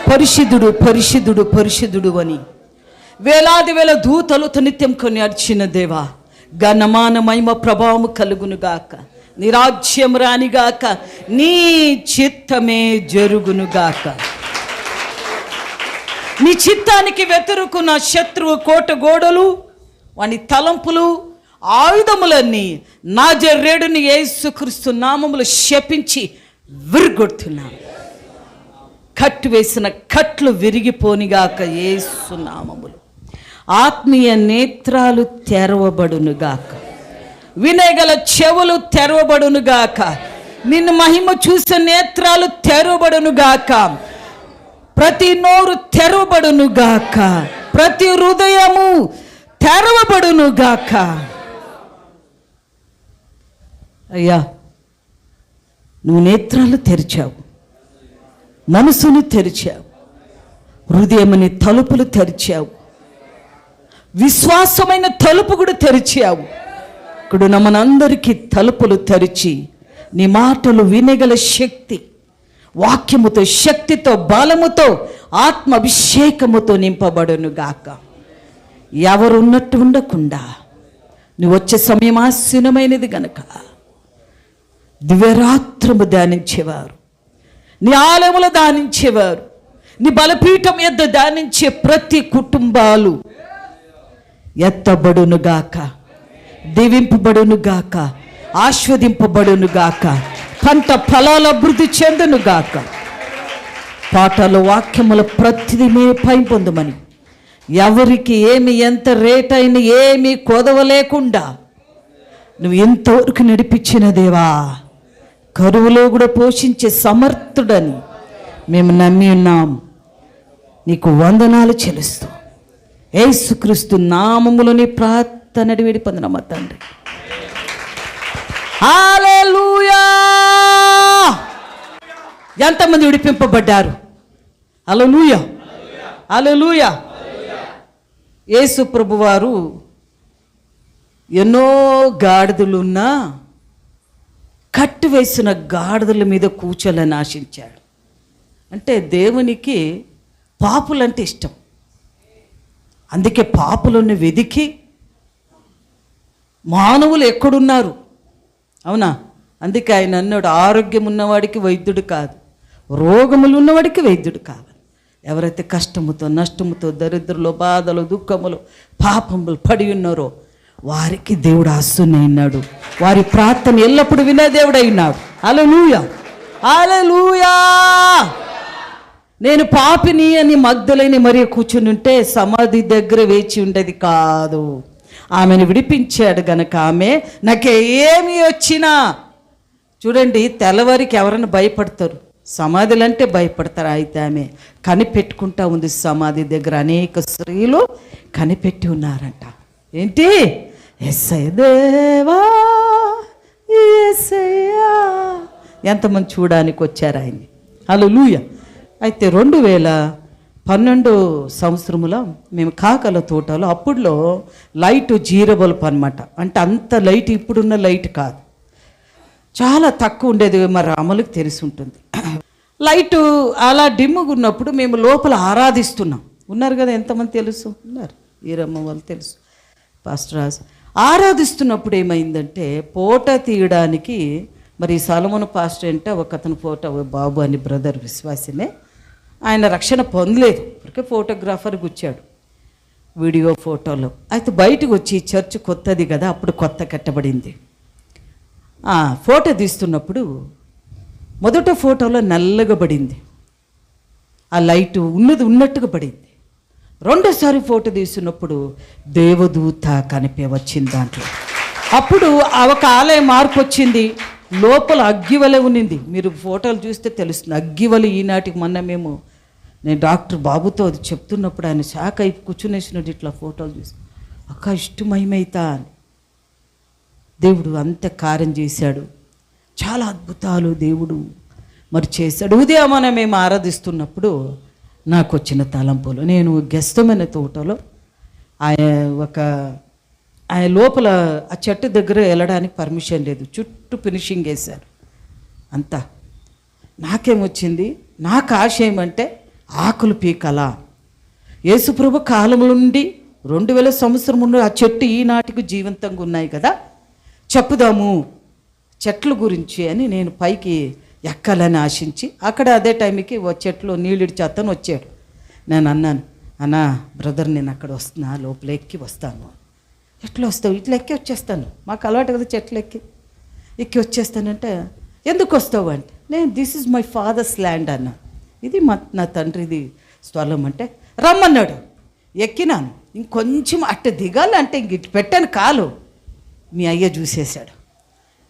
పరిశుద్ధుడు పరిశుద్ధుడు పరిశుద్ధుడు అని వేలాది వేల దూతలు నిత్యం కొని అర్చిన దేవా, ఘనమాన మహిమ ప్రభావము కలుగునుగాక. నీ రాజ్యం రానిగాక, నీ చిత్తమే జరుగునుగాక. నీ చిత్తానికి వ్యతిరేకున్న శత్రువు కోట గోడలు, వాని తలంపులు, ఆయుధములన్నీ నాజరేయుని యేసుక్రీస్తు నామములో శపించి విరగొడుతున్నాను. కట్టు వేసిన కట్లు విరిగిపోనిగాక యేసు నామములు. ఆత్మీయ నేత్రాలు తెరవబడునుగాక, వినగల చెవులు తెరవబడునుగాక, నిన్ను మహిమ చూసే నేత్రాలు తెరవబడునుగాక, ప్రతి నోరు తెరవబడునుగాక, ప్రతి హృదయము తెరవబడునుగాక. అయ్యా, నువ్వు నేత్రాలు తెరిచావు, మనసుని తెరిచావు, హృదయమని తలుపులు తెరిచావు, విశ్వాసమైన తలుపు కూడా తెరిచావు. ఇక్కడ మనందరికీ తలుపులు తెరిచి నీ మాటలు వినగల శక్తి, వాక్యముతో, శక్తితో, బలముతో, ఆత్మ అభిషేకముతో నింపబడును గాక. ఎవరు ఉన్నట్టు ఉండకుండా నువ్వు వచ్చే సమయం ఆసీనమైనది గనక దివ్యరాత్రము ధ్యానించేవారు, నీ ఆలయములు ధ్యానించేవారు, నీ బలపీఠం యొద్ద ధ్యానించే ప్రతి కుటుంబాలు ఎత్తబడునుగాక, దీవింపబడునుగాక, ఆస్వాదింపబడునుగాక, పంట ఫలాల అభివృద్ధి చెందునుగాక. పాటలు, వాక్యముల ప్రతిదిమే పై పొందమని, ఎవరికి ఏమి ఎంత రేట్ అయినా ఏమీ కొదవలేకుండా నువ్వు ఎంతవరకు నడిపించిన దేవా, కరువులో కూడా పోషించే సమర్థుడని మేము నమ్మి ఉన్నాం. నీకు వందనాలు చెల్లిస్తూ యేసుక్రీస్తు నామములోని ప్రార్థన వేడి పొందినమ్మ తండ్రి. హల్లెలూయా. ఎంతమంది విడిపింపబడ్డారు? హల్లెలూయా, హల్లెలూయా. యేసు ప్రభువారు ఎన్నో గాడిదలున్నా కట్టు వేసిన గాడిదల మీద కూర్చోలని ఆశించాడు. అంటే దేవునికి పాపులంటే ఇష్టం. అందుకే పాపులను వెదికి మానవులు ఎక్కడున్నారు, అవునా? అందుకే ఆయన అన్నాడు, ఆరోగ్యం ఉన్నవాడికి వైద్యుడు కాదు, రోగములు ఉన్నవాడికి వైద్యుడు కావాలి. ఎవరైతే కష్టముతో, నష్టముతో, దరిద్రలో, బాధలు, దుఃఖములు, పాపములు పడి ఉన్నారో వారికి దేవుడు ఆస్తునే ఉన్నాడు. వారి ప్రార్థన ఎల్లప్పుడూ వినే దేవుడై ఉన్నాడు. హల్లెలూయా, హల్లెలూయా. నేను పాపిని అని మగ్దలేని మరి కూర్చుని ఉంటే సమాధి దగ్గర వేచి ఉండేది కాదు. ఆమెను విడిపించాడు గనక ఆమె నాకు ఏమి వచ్చినా, చూడండి, తెల్లవారికి ఎవరైనా భయపడతారు, సమాధులంటే భయపడతారు. అయితే ఆమె కనిపెట్టుకుంటా ఉంది సమాధి దగ్గర. అనేక స్త్రీలు కనిపెట్టి ఉన్నారంట. ఏంటి? యేసయ్య దేవా, యేసయ్యా. ఎంతమంది చూడడానికి వచ్చారు ఆయన్ని. హల్లెలూయా. అయితే 2012 సంవత్సరములో మేము కాకల తోటలో, అప్పుడులో లైట్ 0 బల్బ్ అనమాట. అంటే అంత లైట్ ఇప్పుడున్న లైట్ కాదు, చాలా తక్కువ ఉండేది. మరి అమలుకి తెలిసి ఉంటుంది. లైటు అలా డిమ్ముగా ఉన్నప్పుడు మేము లోపల ఆరాధిస్తున్నాం. ఉన్నారు కదా, ఎంతమంది తెలుసు? ఉన్నారు, ఈరమ్మ వాళ్ళు తెలుసు, పాస్టర్ రాజు. ఆరాధిస్తున్నప్పుడు ఏమైందంటే ఫోటో తీయడానికి, మరి సొలొమోను పాస్టర్ అంటే ఒక అతను ఫోటో, బాబు అని బ్రదర్ విశ్వాసినే, ఆయన రక్షణ పొందలేదు, ఇప్పటికే ఫోటోగ్రాఫర్కి వచ్చాడు వీడియో ఫోటోలో. అయితే బయటకు వచ్చి చర్చ్ కొత్తది కదా, అప్పుడు కొత్త కట్టబడింది. ఫోటో తీస్తున్నప్పుడు మొదట ఫోటోలో నల్లగా పడింది, ఆ లైటు ఉన్నట్టుగా పడింది. రెండోసారి ఫోటో తీస్తున్నప్పుడు దేవదూత వచ్చింది దాంట్లో. అప్పుడు ఒక ఆలయం మార్పు వచ్చింది, లోపల అగ్గివలె ఉన్నింది. మీరు ఫోటోలు చూస్తే తెలుస్తుంది అగ్గివలె. ఈనాటికి మొన్న నేను డాక్టర్ బాబుతో అది చెప్తున్నప్పుడు ఆయన శాఖ అయిపు కూర్చునేసినట్టు ఇట్లా ఫోటోలు చూసి, అక్క ఇష్టమయమైతా అని. దేవుడు అంత కార్యం చేశాడు, చాలా అద్భుతాలు దేవుడు మరి చేశాడు. ఉదయం మేము ఆరాధిస్తున్నప్పుడు నాకు వచ్చిన తలంపులు, నేను గెస్తమైన తోటలో ఆయన లోపల ఆ చెట్టు దగ్గర వెళ్ళడానికి పర్మిషన్ లేదు, చుట్టూ ఫినిషింగ్ వేశారు అంతా. నాకేమొచ్చింది, నాకు ఆశ ఏమంటే ఆకులు పీకలా. యేసుప్రభు కాలం నుండి 2000 సంవత్సరం నుండి ఆ చెట్టు ఈనాటికి జీవంతంగా ఉన్నాయి కదా, చెప్పుదాము చెట్ల గురించి అని నేను పైకి ఎక్కాలని ఆశించి అక్కడ అదే టైంకి ఓ చెట్లు నీళ్ళిడిచి అతను వచ్చాడు. నేను అన్నాను, అన్నా బ్రదర్ నేను అక్కడ వస్తున్నా, లోపల ఎక్కి వస్తాను. ఎట్లా వస్తావు? ఇట్లా ఎక్కి వచ్చేస్తాను, మాకు అలవాటు కదా చెట్లు ఎక్కి వచ్చేస్తానంటే, ఎందుకు వస్తావు అంటే, నేను this is my father's land అన్నా, ఇది నా తండ్రిది స్థలం అంటే రమ్మన్నాడు. ఎక్కినాను, ఇంకొంచెం అట్ట దిగాలంటే ఇంక ఇటు పెట్టాను కాలు, మీ అయ్య చూసేశాడు.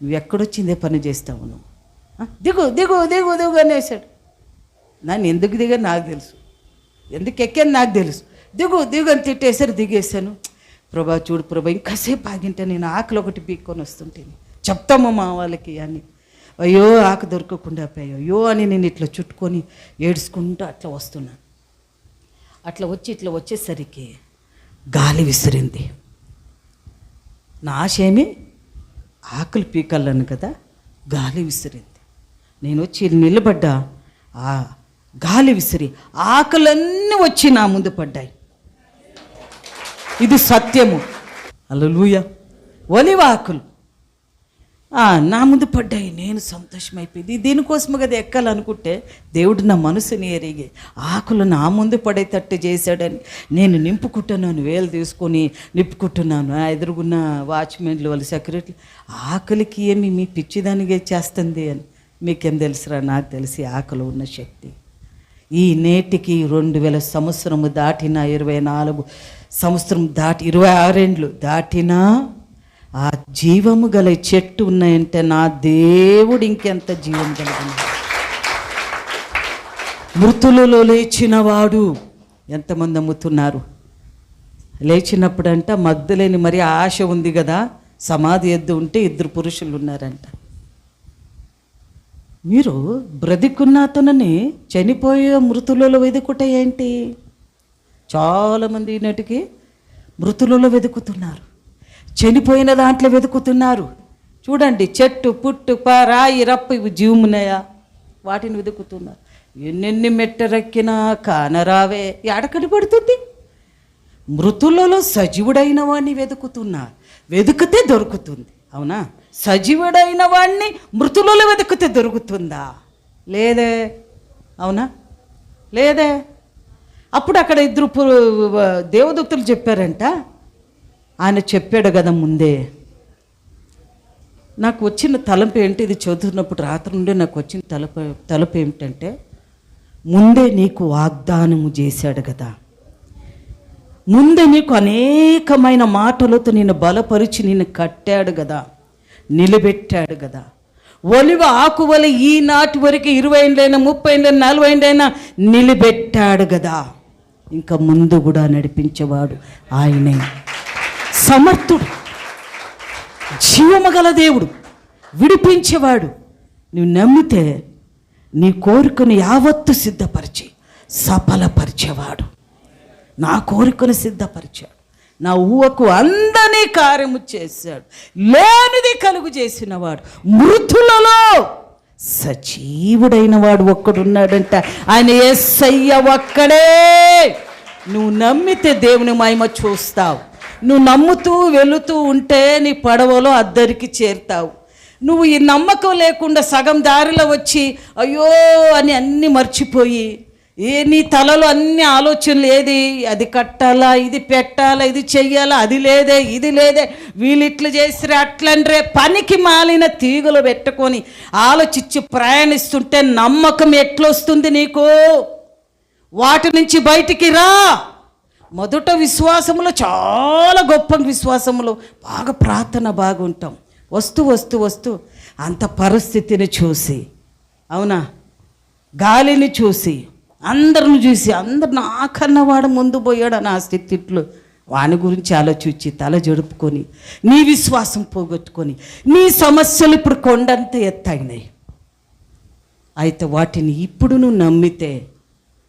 నువ్వు ఎక్కడొచ్చిందే పని చేస్తావు నువ్వు, దిగు దిగు దిగు దిగు అనేసాడు. నన్ను ఎందుకు దిగా నాకు తెలుసు, ఎందుకు ఎక్కాను నాకు తెలుసు. దిగు దిగు అని తిట్టేసారు, దిగేసాను. ప్రభా చూడు ప్రభా, ఇంకాసేపు ఆగింటే నేను ఆకులు ఒకటి పీక్కొని వస్తుంటేని చెప్తాము మా వాళ్ళకి అని. అయ్యో ఆకు దొరకకుండా పోయాయి, అయ్యో అని నేను ఇట్లా చుట్టుకొని ఏడ్చుకుంటూ అట్లా వస్తున్నాను. అట్లా వచ్చేసరికి గాలి విసిరింది. నా ఆశ ఏమి ఆకులు పీకలను కదా, గాలి విసిరింది. నేను వచ్చి నిలబడ్డా, ఆ గాలి విసిరి ఆకులన్నీ వచ్చి నా ముందు పడ్డాయి. ఇది సత్యము. హల్లెలూయా. ఒలివ ఆకులు నా ముందు పడ్డాయి. నేను సంతోషమైపోయింది. దీనికోసమే కదా ఎక్కాలనుకుంటే దేవుడు నా మనసుని ఎరిగి ఆకులు నా ముందు పడేటట్టు చేశాడని నేను నింపుకుంటున్నాను, వేలు తీసుకొని నింపుకుంటున్నాను. ఎదురుగున్న వాచ్మెన్లు వాళ్ళ సెక్యూరిటీ, ఆకులకి ఏమి మీ పిచ్చిదానిగా చేస్తుంది అని. మీకేం తెలుసురా? నాకు తెలిసి ఆకులు ఉన్న శక్తి ఈ నేటికి 2000 సంవత్సరము దాటిన 24 సంవత్సరం దాటి 26 ఏండ్లు దాటినా ఆ జీవము గల చెట్టు ఉన్నాయంటే నా దేవుడు ఇంకెంత జీవం కలిగిన. మృతులలో లేచినవాడు. ఎంతమంది అమ్ముతున్నారు? లేచినప్పుడంట మగ్ధులేని మరి ఆశ ఉంది కదా, సమాధి ఎద్దు ఉంటే 2 పురుషులు ఉన్నారంట. మీరు బ్రతికున్న అతనని చనిపోయే మృతులలో వెతుకుట ఏంటి? చాలామంది ఈనాటికి మృతులలో వెతుకుతున్నారు, చనిపోయిన దాంట్లో వెతుకుతున్నారు. చూడండి, చెట్టు పుట్టు రాయి రప్పు ఇవి జీవమున్నాయా, వాటిని వెతుకుతున్నారు. ఎన్నెన్ని మెట్టరెక్కినా కానరావే, ఎడకడి పడుతుంది. మృతులలో సజీవుడైన వాడిని వెతుకుతున్నారు, వెతుకుతే దొరుకుతుంది. అవునా? సజీవుడైన వాడిని మృతులలో వెతుకుతే దొరుకుతుందా? లేదే. అవునా? లేదే. అప్పుడు అక్కడ 2 దేవదూతలు చెప్పారంట. ఆయన చెప్పాడు కదా ముందే. నాకు వచ్చిన తలంపు ఏంటి, ఇది చదువుతున్నప్పుడు రాత్రి నుండి నాకు వచ్చిన తలపు ఏమిటంటే, ముందే నీకు వాగ్దానము చేశాడు కదా, ముందే నీకు అనేకమైన మాటలతో నిన్ను బలపరిచి నిన్ను కట్టాడు కదా, నిలబెట్టాడు కదా. ఒలివ ఆకువల ఈనాటి వరకు 20 ఏళ్ళైనా 30 ఏళ్ళైనా 40 ఏళ్ళైనా నిలబెట్టాడు కదా. ఇంకా ముందు కూడా నడిపించేవాడు ఆయనే. సమర్థుడు, జీవమగల దేవుడు, విడిపించేవాడు. నువ్వు నమ్మితే నీ కోరికను యావత్తు సిద్ధపరిచి సఫలపరిచేవాడు. నా కోరికను సిద్ధపరిచాడు, నా ఊహకు అందని కార్యము చేశాడు, లేనిది కలుగు చేసినవాడు, మృతులలో సజీవుడైన వాడు ఒక్కడున్నాడంట. ఆయన యేసయ్య ఒక్కడే. నువ్వు నమ్మితే దేవుని మహిమ చూస్తావు. నువ్వు నమ్ముతూ వెళుతూ ఉంటే నీ పడవలో అద్దరికి చేరుతావు. నువ్వు ఈ నమ్మకం లేకుండా సగం దారిలో వచ్చి అయ్యో అని అన్నీ మర్చిపోయి నీ తలలో అన్ని ఆలోచనలు, ఏది అది కట్టాలా, ఇది పెట్టాలా, ఇది చెయ్యాలా, అది లేదే, ఇది లేదే, వీళ్ళు ఇట్లా చేసిరే అట్లనరే, పనికి మాలిన తీగలు పెట్టుకొని ఆలోచించి ప్రయాణిస్తుంటే నమ్మకం ఎట్లొస్తుంది నీకు? వాటి నుంచి బయటికి రా. మొదట విశ్వాసంలో చాలా గొప్ప విశ్వాసంలో బాగా ప్రార్థన బాగుంటాం. వస్తూ అంత పరిస్థితిని చూసి, అవునా, గాలిని చూసి, అందరిని చూసి, అందరు నాకన్నా వాడు ముందు పోయాడు నా స్థితిలో వాని గురించి ఆలోచించి తల జడుపుకొని నీ విశ్వాసం పోగొట్టుకొని నీ సమస్యలు ఇప్పుడు కొండంత ఎత్తైనాయి. అయితే వాటిని ఇప్పుడు నువ్వు నమ్మితే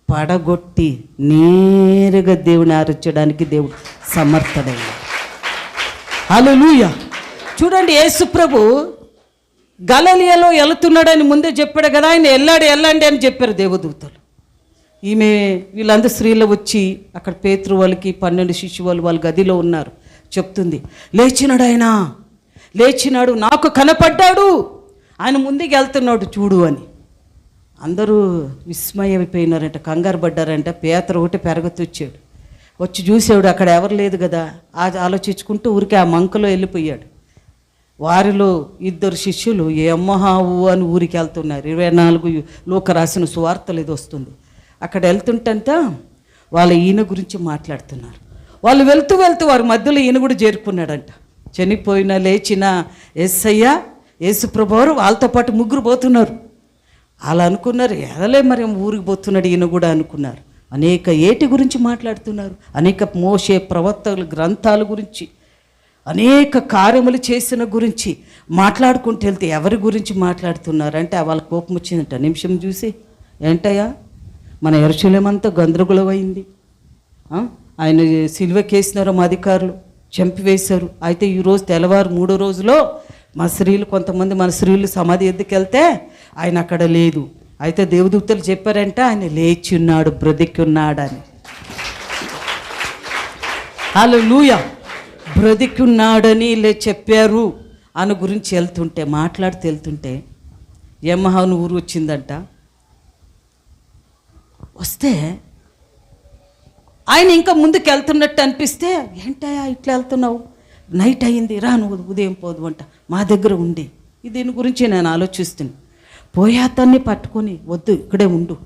పడగొట్టి నేరుగా దేవుని ఆరాధించడానికి దేవుడు సమర్థుడైన. హల్లెలూయా. చూడండి, యేసు ప్రభు గలిలయలో వెళుతున్నాడని ముందే చెప్పాడు కదా. ఆయన వెళ్ళండి అని చెప్పారు దేవదూతలు. ఈమె వీళ్ళందరూ స్త్రీలు వచ్చి అక్కడ పేతురు వాళ్ళకి 12 శిష్యులు వాళ్ళ గదిలో ఉన్నారు. చెప్తుంది, లేచినాడు ఆయన, లేచినాడు, నాకు కనపడ్డాడు, ఆయన ముందుకు వెళ్తున్నాడు చూడు అని. అందరూ విస్మయమైపోయినారంట, కంగారు పడ్డారంట. పేతురు ఒకటి పెరగతొచ్చాడు, వచ్చి చూసాడు అక్కడ ఎవరు లేదు కదా, ఆలోచించుకుంటూ ఊరికే ఆ మంకలో వెళ్ళిపోయాడు. వారిలో 2 శిష్యులు ఎమ్మహావు అని ఊరికి వెళ్తున్నారు. 24 లోక రాసిన సువార్తలు ఇది వస్తుంది. అక్కడ వెళ్తుంటంట వాళ్ళ ఈయన గురించి మాట్లాడుతున్నారు. వాళ్ళు వెళ్తూ వెళ్తూ వారి మధ్యలో ఈయన కూడా చేరుకున్నాడంట. చనిపోయిన లేచిన యేసయ్య యేసుప్రభువారు వాళ్ళతో పాటు 3 పోతున్నారు. అలా అనుకున్నారు, ఎదలే మరి ఊరికి పోతున్నాడు ఈయన కూడా అనుకున్నారు. అనేక ఏటి గురించి మాట్లాడుతున్నారు, అనేక మోషే ప్రవక్తల గ్రంథాల గురించి, అనేక కార్యములు చేసిన గురించి మాట్లాడుకుంటూ వెళ్తే ఎవరి గురించి మాట్లాడుతున్నారంటే వాళ్ళ కోపం వచ్చిందంట. నిమిషం చూసి, ఏంటయ్యా మన యెరూషలేమంతా గందరగోళం అయింది, ఆయన సిలువకేసినారు, మా అధికారులు చంపివేశారు. అయితే ఈరోజు తెల్లవారు 3వ రోజులో కొంతమంది మన స్త్రీలు సమాధి ఎద్దుకు వెళ్తే ఆయన అక్కడ లేదు. అయితే దేవదూతలు చెప్పారంటే ఆయన లేచి ఉన్నాడు, బ్రతికి ఉన్నాడని. హల్లెలూయా, బ్రతికి ఉన్నాడని చెప్పారు అని గురించి మాట్లాడుతూ యమహాను ఊరు వచ్చిందంట. వస్తే ఆయన ఇంకా ముందుకు వెళ్తున్నట్టు అనిపిస్తే, ఏంటయ్యా ఇట్లా వెళ్తున్నావు, నైట్ అయింది, రా నువ్వు ఉదయం పోదు అంట, మా దగ్గర ఉండి. దీని గురించి నేను ఆలోచిస్తుంది. పోయాతాన్ని పట్టుకొని, వద్దు ఇక్కడే ఉండు,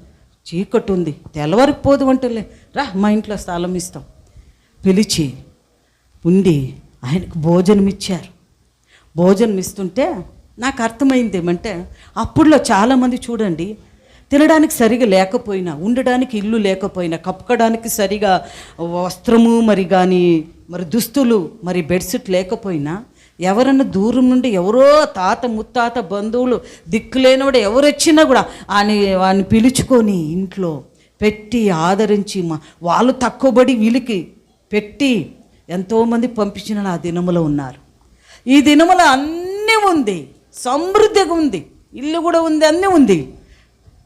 చీకటి ఉంది, తెల్లవారికి పోదు అంటలే, రా మా ఇంట్లో స్థలం ఇస్తాం. పిలిచి ఉండి ఆయనకు భోజనం ఇచ్చారు. భోజనం ఇస్తుంటే నాకు అర్థమైంది ఏమంటే, అప్పుడులో చాలామంది చూడండి, తినడానికి సరిగా లేకపోయినా, ఉండడానికి ఇల్లు లేకపోయినా, కప్పుకోవడానికి సరిగా వస్త్రము మరి దుస్తులు మరి బెడ్షీట్ లేకపోయినా, ఎవరన్నా దూరం నుండి ఎవరో తాత ముత్తాత బంధువులు దిక్కులేనివాడు ఎవరు వచ్చినా కూడా వాడిని పిలుచుకొని ఇంట్లో పెట్టి ఆదరించి వాళ్ళు తక్కువబడి వీళ్ళకి పెట్టి ఎంతోమంది పంపించిన ఆ దినములో ఉన్నారు. ఈ దినములో అన్నీ ఉంది, సమృద్ధిగా ఉంది, ఇల్లు కూడా ఉంది, అన్నీ ఉంది.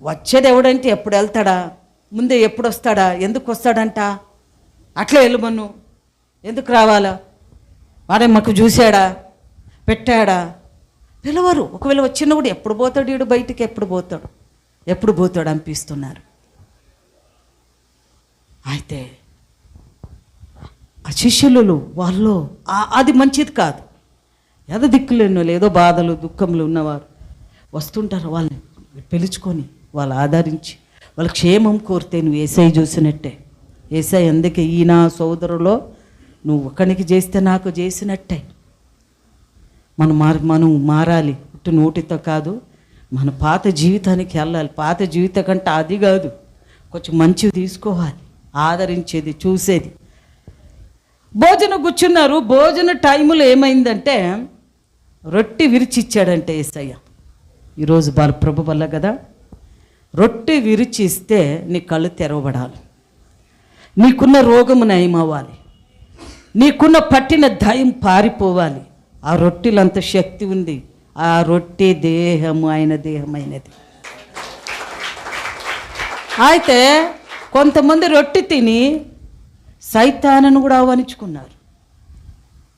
వచ్చేది ఎవడంటే ఎప్పుడు వెళ్తాడా, ముందే ఎప్పుడు వస్తాడా, ఎందుకు వస్తాడంట, అట్లా వెళ్ళమను, ఎందుకు రావాలా, వాడే మాకు చూశాడా, పెట్టాడా, పిలవరు. ఒకవేళ వచ్చినా కూడా ఎప్పుడు పోతాడు వీడు బయటికి, ఎప్పుడు పోతాడు అనిపిస్తున్నారు. అయితే ఆ శిష్యులు వాళ్ళు అది మంచిది కాదు. ఏదో దిక్కులేనో ఏదో బాధలు దుఃఖములు ఉన్నవారు వస్తుంటారు, వాళ్ళని పిలుచుకొని వాళ్ళు ఆదరించి వాళ్ళ క్షేమం కోరితే నువ్వు యేసయ్య చూసినట్టే. యేసయ్య అందుకే ఈయన సోదరులో నువ్వు ఒకనికి చేస్తే నాకు చేసినట్టే. మనం మారాలి, ఇటు నోటితో కాదు, మన పాత జీవితానికి వెళ్ళాలి. పాత జీవితం కంటే అది కాదు, కొంచెం మంచివి తీసుకోవాలి, ఆదరించేది, చూసేది. భోజనం కూర్చున్నారు. భోజన టైంలో ఏమైందంటే రొట్టె విరిచిచ్చాడంటే యేసయ్య. ఈరోజు ప్రభు వల్ల కదా, రొట్టె విరిచి ఇస్తే నీ కళ్ళు తెరవబడాలి, నీకున్న రోగము నయమవ్వాలి, నీకున్న పట్టిన దయం పారిపోవాలి. ఆ రొట్టెలో అంత శక్తి ఉంది. ఆ రొట్టె దేహము, ఆయన దేహమైనది. అయితే కొంతమంది రొట్టె తిని సైతానును కూడా ఆహ్వానించుకున్నారు.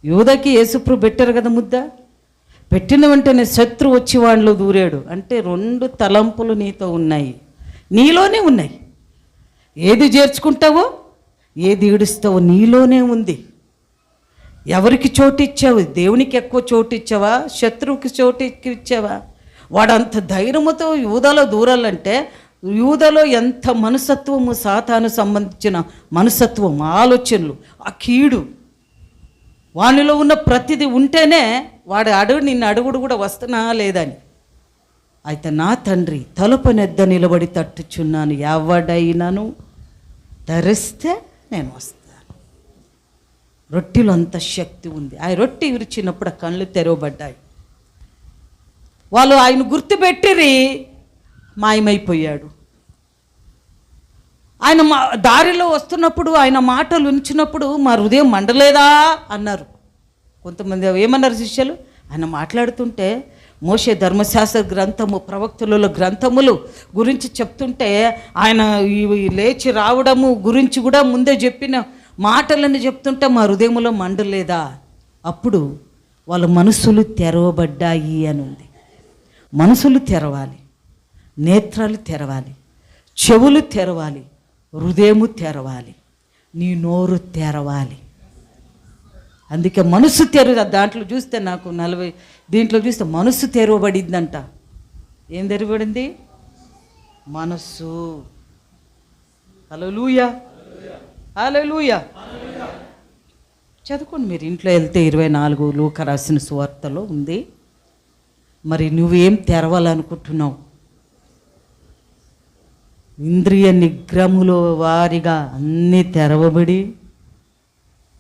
యూదకి యేసుప్రభు పెట్టారు కదా ముద్ద, పెట్టిన వెంటనే శత్రు వచ్చి వాళ్ళలో దూరాడు. అంటే 2 తలంపులు నీతో ఉన్నాయి, నీలోనే ఉన్నాయి. ఏది చేర్చుకుంటావో, ఏది ఈడుస్తావో నీలోనే ఉంది. ఎవరికి చోటు ఇచ్చావు? దేవునికి ఎక్కువ చోటు ఇచ్చావా, శత్రువుకి చోటు ఇచ్చావా? వాడంత ధైర్యముతో యూదాలో దూరాలంటే, యూదాలో ఎంత మనస్తత్వము, సాతాను సంబంధించిన మనస్తత్వం, ఆలోచనలు, ఆ కీడు వానిలో ఉన్న ప్రతిదీ ఉంటేనే వాడు నిన్ను అడుగుడు కూడా వస్తున్నా లేదని. అయితే నా తండ్రి తలుపునెద్ద నిలబడి తట్టుచున్నాను, ఎవడైనాను ధరిస్తే నేను వస్తాను. రొట్టెలో అంత శక్తి ఉంది. ఆ రొట్టె విరిచినప్పుడు ఆ కళ్ళు తెరవబడ్డాయి. వాళ్ళు ఆయన గుర్తుపెట్టిరి, మాయమైపోయాడు. ఆయన దారిలో వస్తున్నప్పుడు ఆయన మాటలు ఉంచినప్పుడు మా హృదయం మండలేదా అన్నారు. కొంతమంది ఏమన్నారు శిష్యులు, ఆయన మాట్లాడుతుంటే మోషే ధర్మశాస్త్ర గ్రంథము, ప్రవక్తల గ్రంథములు గురించి చెప్తుంటే ఆయన లేచి రావడము గురించి కూడా ముందే చెప్పిన మాటలను చెప్తుంటే మా హృదయంలో మండలేదా? అప్పుడు వాళ్ళ మనసులు తెరవబడ్డాయి అని ఉంది. మనసులు తెరవాలి, నేత్రాలు తెరవాలి, చెవులు తెరవాలి, హృదయము తెరవాలి, నీ నోరు తెరవాలి. అందుకే మనసు దాంట్లో చూస్తే నాకు 40 దీంట్లో చూస్తే మనసు తెరవబడిందంట. ఏం తెరవబడింది? మనస్సు. హల్లెలూయా, హల్లెలూయా. చదువుకోండి మీరు ఇంట్లో వెళ్తే 24 లూకా రాసిన సువార్తలో ఉంది. మరి నువ్వేం తెరవాలనుకుంటున్నావు? ఇంద్రియ నిగ్రహములో వారిగా అన్నీ తెరవబడి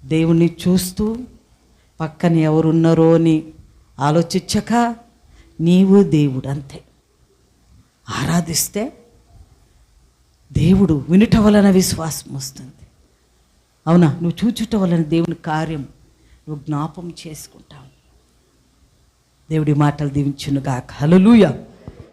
దేవుణ్ణి చూస్తూ పక్కన ఎవరున్నారో అని ఆలోచించక నీవు దేవుడు అంతే ఆరాధిస్తే దేవుడు వినుట వలన విశ్వాసం వస్తుంది. అవునా? నువ్వు చూచుట వలన దేవుని కార్యం నువ్వు జ్ఞాపం చేసుకుంటావు. దేవుడి మాటలు దీవించునుగాక. హల్లెలూయా.